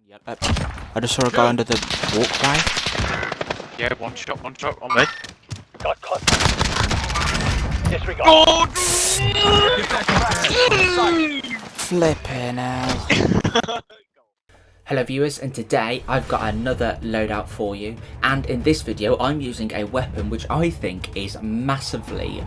Yeah, I just saw a guy under the walkway. Yeah, one shot on me. Got contact. Disregard. Flipping hell. Hello viewers, and today I've got another loadout for you, and in this video I'm using a weapon which I think is massively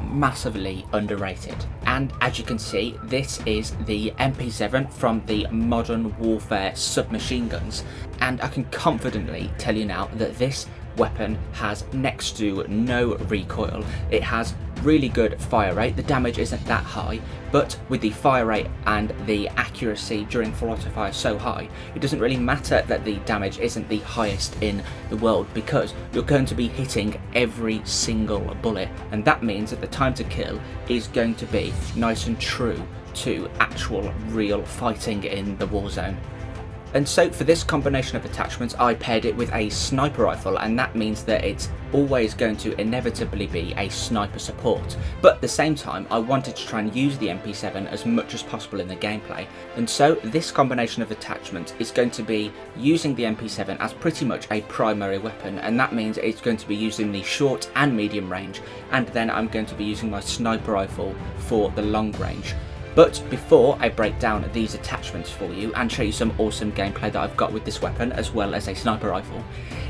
underrated. And as you can see, this is the MP7 from the Modern Warfare submachine guns, and I can confidently tell you now that this weapon has next to no recoil. It has really good fire rate. The damage isn't that high, but with the fire rate and the accuracy during full auto fire so high, it doesn't really matter that the damage isn't the highest in the world, because you're going to be hitting every single bullet, and that means that the time to kill is going to be nice and true to actual real fighting in the Warzone. And so for this combination of attachments, I paired it with a sniper rifle, and that means that it's always going to inevitably be a sniper support. But at the same time, I wanted to try and use the MP7 as much as possible in the gameplay. And so this combination of attachments is going to be using the MP7 as pretty much a primary weapon, and that means it's going to be used in the short and medium range, and then I'm going to be using my sniper rifle for the long range. But before I break down these attachments for you and show you some awesome gameplay that I've got with this weapon as well as a sniper rifle,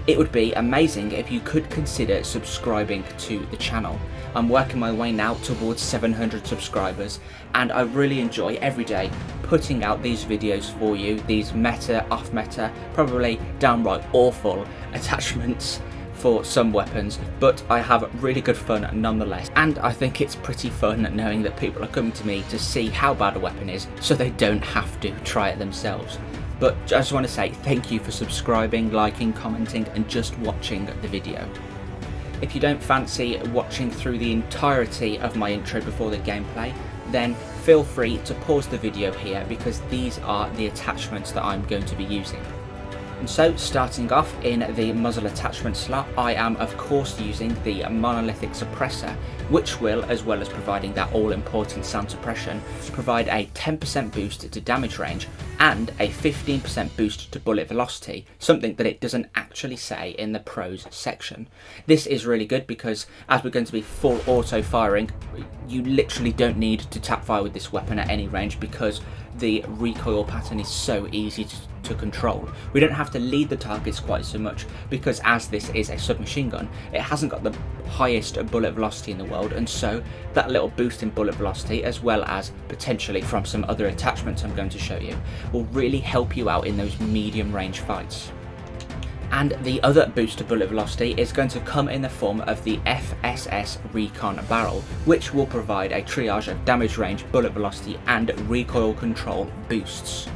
it would be amazing if you could consider subscribing to the channel. I'm working my way now towards 700 subscribers, and I really enjoy every day putting out these videos for you, these meta, off meta, probably downright awful attachments for some weapons, but I have really good fun nonetheless, and I think it's pretty fun knowing that people are coming to me to see how bad a weapon is so they don't have to try it themselves. But I just want to say thank you for subscribing, liking, commenting and just watching the video. If you don't fancy watching through the entirety of my intro before the gameplay, then feel free to pause the video here, because these are the attachments that I'm going to be using. And so, starting off in the muzzle attachment slot, I am of course using the monolithic suppressor, which will, as well as providing that all-important sound suppression, provide a 10% boost to damage range and a 15% boost to bullet velocity, something that it doesn't actually say in the pros section. This is really good because as we're going to be full auto firing, you literally don't need to tap fire with this weapon at any range, because the recoil pattern is so easy to control. We don't have to lead the targets quite so much, because as this is a submachine gun, it hasn't got the highest bullet velocity in the world, and so that little boost in bullet velocity, as well as potentially from some other attachments I'm going to show you, will really help you out in those medium range fights. And the other boost to bullet velocity is going to come in the form of the FSS Recon barrel, which will provide a triage of damage range, bullet velocity and recoil control boosts.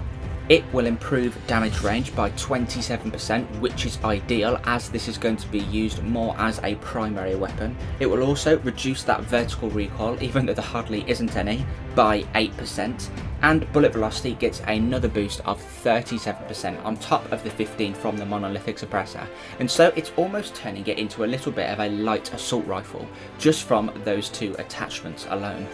It will improve damage range by 27%, which is ideal as this is going to be used more as a primary weapon. It will also reduce that vertical recoil, even though there hardly isn't any, by 8%. And bullet velocity gets another boost of 37% on top of the 15 from the monolithic suppressor, and so it's almost turning it into a little bit of a light assault rifle just from those two attachments alone.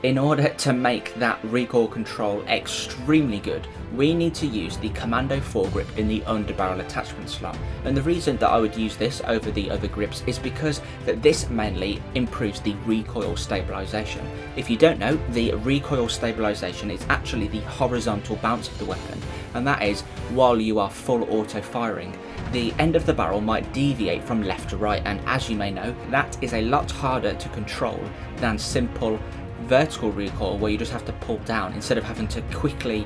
In order to make that recoil control extremely good, we need to use the Commando foregrip in the underbarrel attachment slot, and the reason that I would use this over the other grips is because that this mainly improves the recoil stabilisation. If you don't know, the recoil stabilisation is actually the horizontal bounce of the weapon, and that is while you are full auto firing, the end of the barrel might deviate from left to right, and as you may know, that is a lot harder to control than simple vertical recoil, where you just have to pull down instead of having to quickly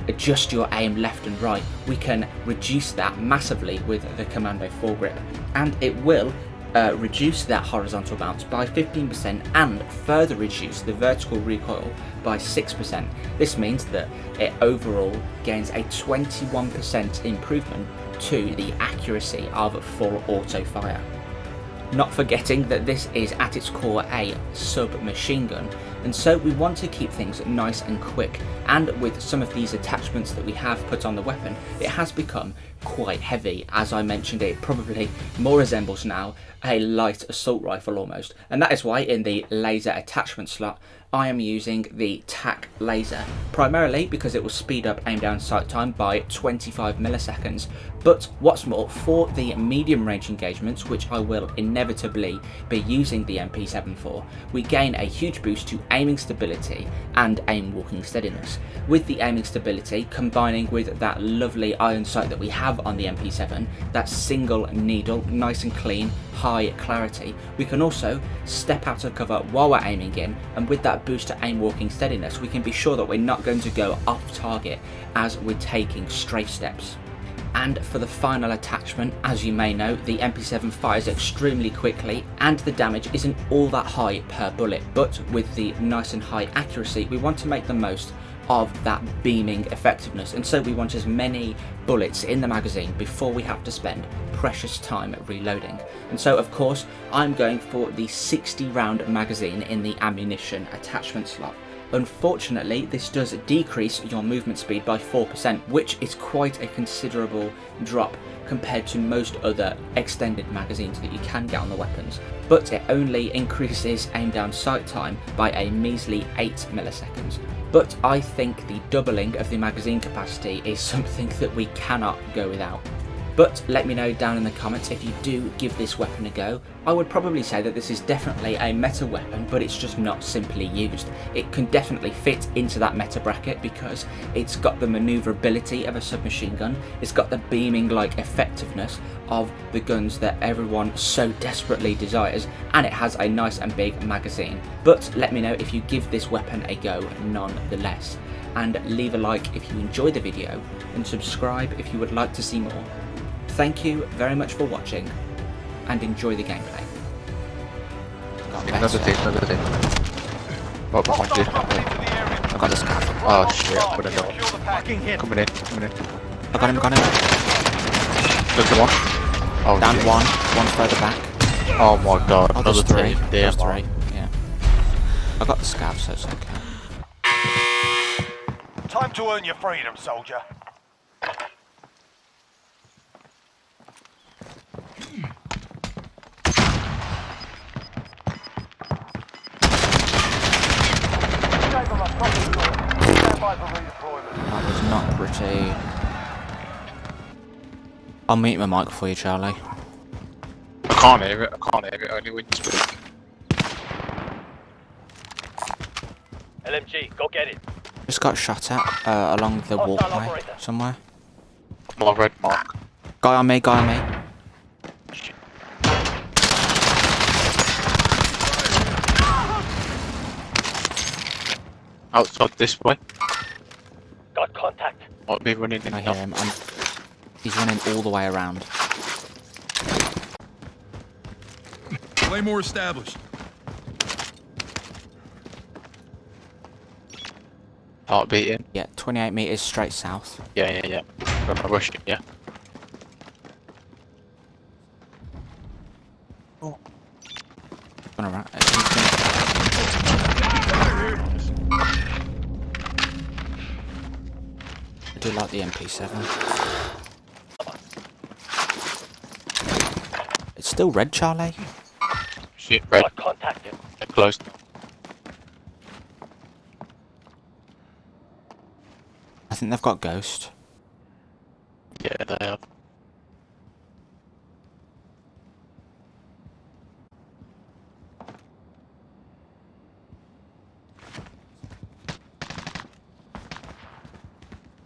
adjust your aim left and right. We can reduce that massively with the Commando foregrip, and it will reduce that horizontal bounce by 15% and further reduce the vertical recoil by 6%. This means that it overall gains a 21% improvement to the accuracy of full auto fire. Not forgetting that this is at its core a submachine gun, and so we want to keep things nice and quick, and with some of these attachments that we have put on the weapon, it has become quite heavy. As I mentioned, it probably more resembles now a light assault rifle almost, and that is why in the laser attachment slot I am using the TAC laser, primarily because it will speed up aim down sight time by 25 milliseconds, but what's more, for the medium range engagements, which I will inevitably be using the MP7 for, we gain a huge boost to aiming stability and aim walking steadiness. With the aiming stability combining with that lovely iron sight that we have on the MP7, that single needle, nice and clean, high clarity, we can also step out of cover while we're aiming in, and with that boost to aim walking steadiness we can be sure that we're not going to go off target as we're taking strafe steps. And for the final attachment, as you may know, the MP7 fires extremely quickly and the damage isn't all that high per bullet, but with the nice and high accuracy we want to make the most of that beaming effectiveness, and so we want as many bullets in the magazine before we have to spend precious time reloading. And so of course I'm going for the 60 round magazine in the ammunition attachment slot. Unfortunately, this does decrease your movement speed by 4%, which is quite a considerable drop compared to most other extended magazines that you can get on the weapons, but it only increases aim down sight time by a measly 8 milliseconds. But I think the doubling of the magazine capacity is something that we cannot go without. But let me know down in the comments if you do give this weapon a go. I would probably say that this is definitely a meta weapon, but it's just not simply used. It can definitely fit into that meta bracket because it's got the manoeuvrability of a submachine gun, it's got the beaming like effectiveness of the guns that everyone so desperately desires, and it has a nice and big magazine. But let me know if you give this weapon a go nonetheless. And leave a like if you enjoyed the video, and subscribe if you would like to see more. Thank you very much for watching, and enjoy the gameplay. Another thing. What behind you? I got this guy. Oh shit, what a dog. Coming in. I got him. There's the one. Oh, Down shit. one further back. Oh my god, Oh, another there's three. team. There's Damn. three, yeah. I got the scav, so it's okay. Time to earn your freedom, soldier. That was not pretty. I'll mute my mic for you, Charlie. I can't hear it, only when you speak. LMG, go get it. Just got shot at along the walkway somewhere. My red mark. Guy on me. Outside this way. Got contact. Might be running in. I hear him. He's running all the way around. Claymore established. Heartbeat in. Yeah, 28 meters straight south. Yeah. Gonna rush it, yeah. Gonna run. I do like the MP7. It's still red, Charlie. Shit, red. Got contact. They're close. I think they've got Ghost. Yeah, they have.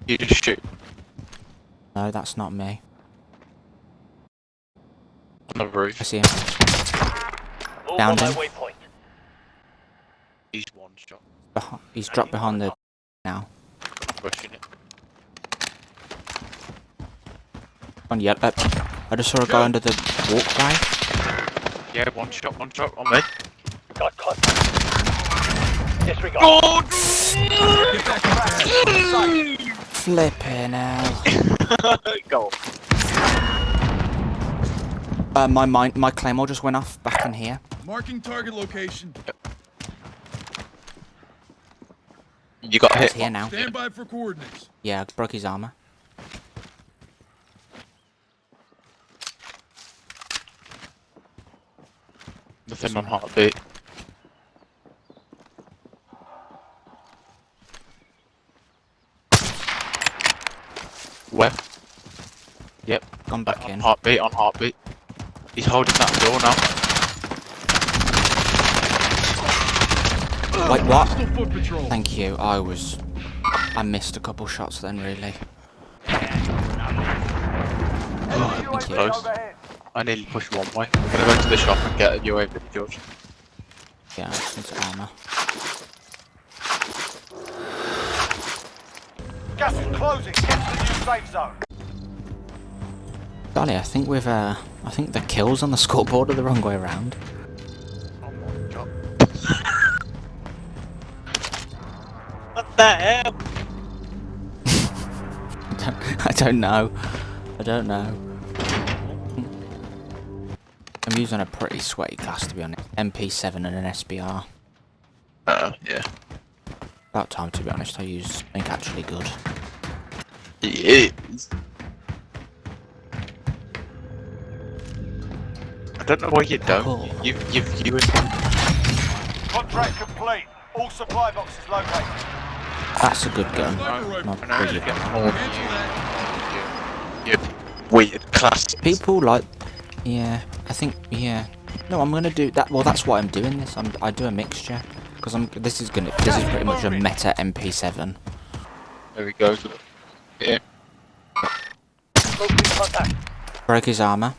You just shoot No, that's not me. on the roof. I see him. Move Downed on my him. waypoint. He's one shot. He's dropped behind the now. Rushing it. On yellow. I just saw a guy under the walkway. Yeah, one shot on me. Got contact. Disregard. Oh! Get back in there. Flipping hell. Go. My claymore just went off back in here. Marking target location. You got It's hit. here now. Stand by for coordinates. Yeah, I broke his armor. Nothing on heartbeat. Where? Yep. Gone back in. Heartbeat on heartbeat. He's holding that door now. Wait, what? Hostile foot patrol. Thank you. I missed a couple shots then, really. Thank you. Close. I nearly pushed one way. I'm gonna go to the shop and get a UAV, George. Yeah, I just need some armor. Gas is closing. Get to the new safe zone. Golly, I think the kills on the scoreboard are the wrong way around. Oh my god. What the hell? I don't know. I don't know. I'm using a pretty sweaty class, to be honest. MP7 and an SBR. Yeah. About time, to be honest. I use something actually good. He is. I don't know why you don't. Cool. You've Contract complete. All supply boxes located. That's a good gun. Sniper Not rifle. really. more of Cancel that. you weird class. People like, yeah, I think, yeah. No, I'm gonna do that. Well, that's why I'm doing this. I do a mixture because this is pretty much a meta MP7. There he goes. Yeah. Close in contact. Broke his armor.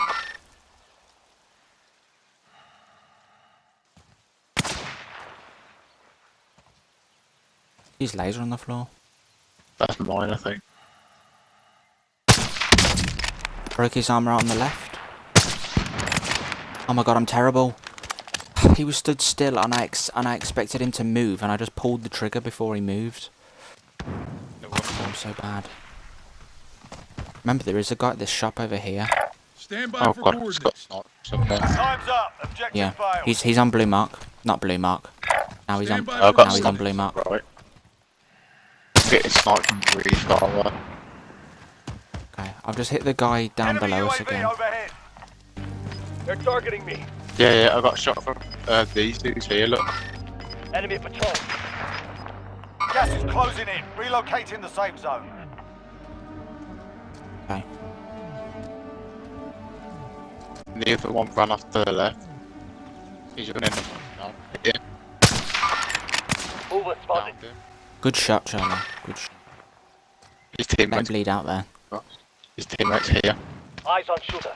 His laser on the floor. That's mine, I think. Broke his armor out on the left. Oh my god, I'm terrible. He was stood still and I expected him to move and I just pulled the trigger before he moved. Oh, I'm so bad. Remember, there is a guy at this shop over here. Stand by Oh for god, it's got coordinates. snipes somewhere. Time's up. Objective Yeah, failed. he's on blue mark, not blue mark. Now he's on. Stand by I've for got Now he's on blue mark. Right. Getting sniped from really far away. Okay, I've just hit the guy down Enemy below us UAV again. overhead. They're targeting me. Yeah, I got shot from these dudes here, look. Enemy patrol. Gas is closing in. Relocating the safe zone. Okay. And the other one ran off to the left. He's running now. Yeah, Mover spotted. down there. Good shot, Charlie. Good shot. His Let him teammates, bleed out there. his teammates here. Eyes on shooter.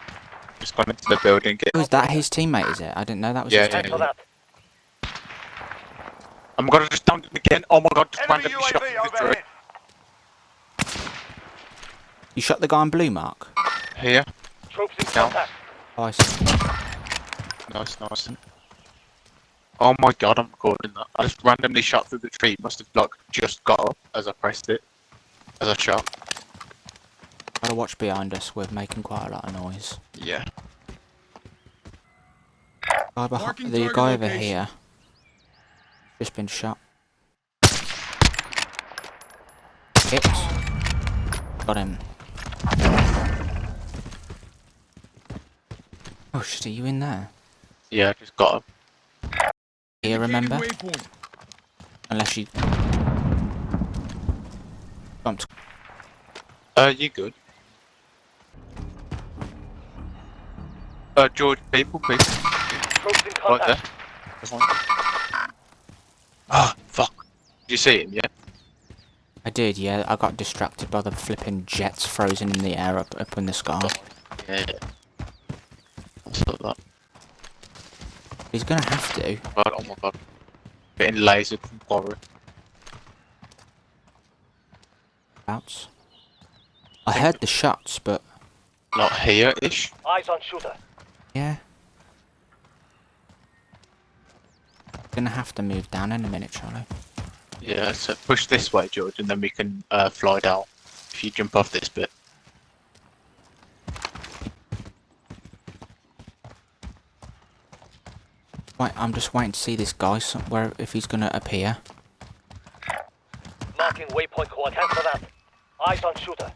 Just gone into the building. Oh, is that his teammate, is it? I didn't know that was Yeah, his yeah, teammate. Cancel that. I'm gonna just down him again. Oh my god, just Enemy randomly shot UAV from the overhead. You shot the guy on blue mark? tree. Here. Troops in Down. contact. Oh, I see. Nice. Oh my god, I'm recording that. I just randomly shot through the tree. Must have like just got up as I pressed it. As I shot. Gotta watch behind us. We're making quite a lot of noise. Yeah. Marking The target guy over location. here. Just been shot. Hit. Got him. Oh shit, are you in there? Yeah, I just got him. Here, remember? Indicating waypoint. Unless you... Bumped. You good? George, people, please. Troops in Right there. contact. Ah, fuck. Did you see him, yeah? I did, yeah. I got distracted by the flipping jets frozen in the air up in the sky. Yeah. I saw that. He's gonna have to. God, oh my god. Getting lasered from quarry. Outs. I heard the shots, but Not here-ish. Eyes on shooter. yeah. Gonna have to move down in a minute, Charlie. Yeah, so push this way, George, and then we can fly down. If you jump off this bit. Wait, I'm just waiting to see this guy somewhere if he's gonna appear. Marking waypoint core. Cancel that. Eyes on shooter.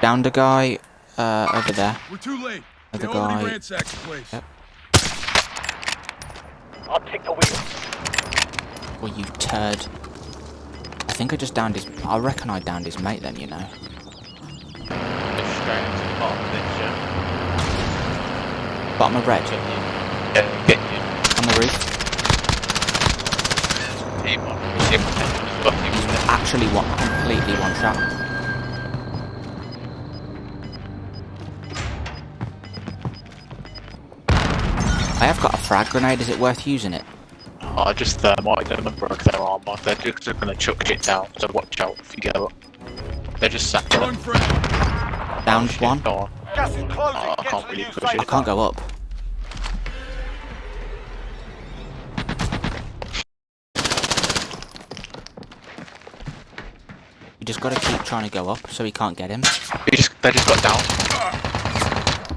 Downed a guy over there. We're too late. Other They already guy. ransacked the place. Yep. I'll take the wheel. Well, you turd. I think I just downed his... I reckon I downed his mate then, you know. It's straight into the bottom of this, yeah. Bottom of red. Yeah, get you. On the roof. Team on. Team on. Actually, completely one shot. I have got a frag grenade. Is it worth using it? Oh, I just might them and broke their armor. They're just gonna chuck shit down, so watch out if you get up. They're just sat there. Throwing frag. Downed Shit, one. go on. Gas is closing. Oh, I Get can't to the really new push safe it. I can't go up. You just gotta keep trying to go up so he can't get him. They just got down.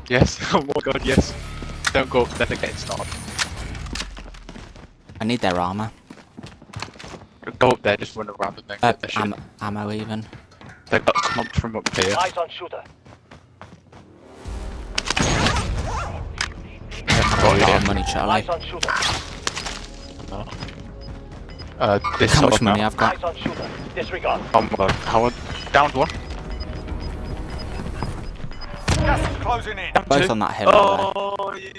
Yes. Oh my god, yes. Don't go up, then they're getting started. I need their armor. Go up there, just run around and then get their shit. Ammo even. They got clumped from up here. Eyes on shooter. Oh, yeah. Money, Charlie. Eyes on shooter. This How sort much of money now. I've got? Eyes on shooter. Disregard. Oh my god, Howard. Downed one. Gas is closing in. Both on that hill over there. Oh, yeah.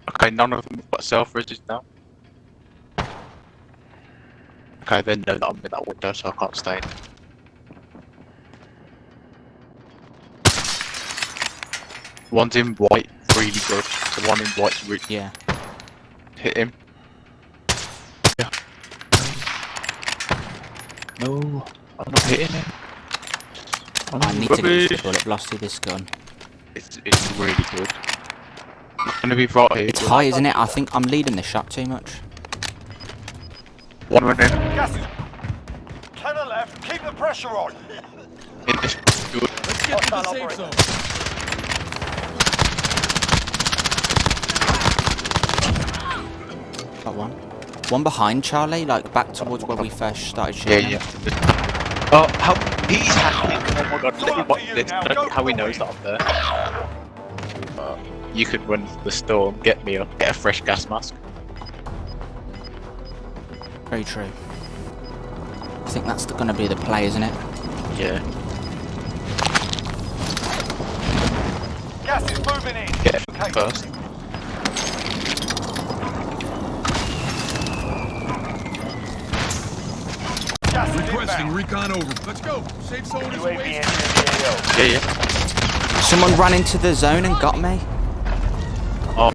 Okay, none of them have got self-resist now. Okay, they know that I'm in that window, so I can't stay in. One's in white, really good. The one in white's really... Yeah. Hit him. Yeah. No, I'm not hitting him. I need to get the bullet blast through this gun. It's really good. It's gonna be right here. It's high, isn't it? I think I'm leading this shot too much. One went in. Gas is... 10 are left. Keep the pressure on. In this good. Let's get to the Hostile safe zone. Got one. One behind Charlie, like back towards where we first started shooting. Yeah. Oh, how he's hacking! Oh my god! Let me watch this. I don't know how he knows that I'm there. You could run the storm, get me up, get a fresh gas mask. Very true. I think that's gonna be the play, isn't it? Yeah. Gas is moving in. Get it Okay. first. Gas is Requesting inbound. recon over. Let's go. Safe zone is UAV away. entering the AO. Yeah. Someone ran into the zone and got me. Oh.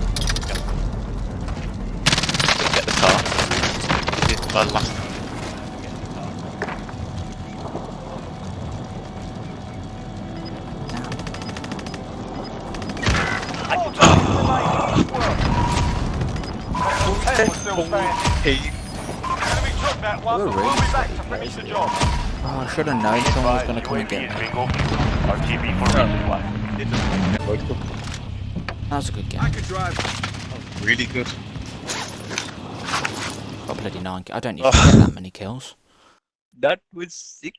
Get the car. It's my last. Ten was still standing. Hey. Enemy took that one, but we'll be back to finish the job. Oh, I should have known someone was gonna come and get me. RTB for resupply. That was a good I game. could drive. Really good. Got bloody 9. I don't usually get that many kills. That was sick.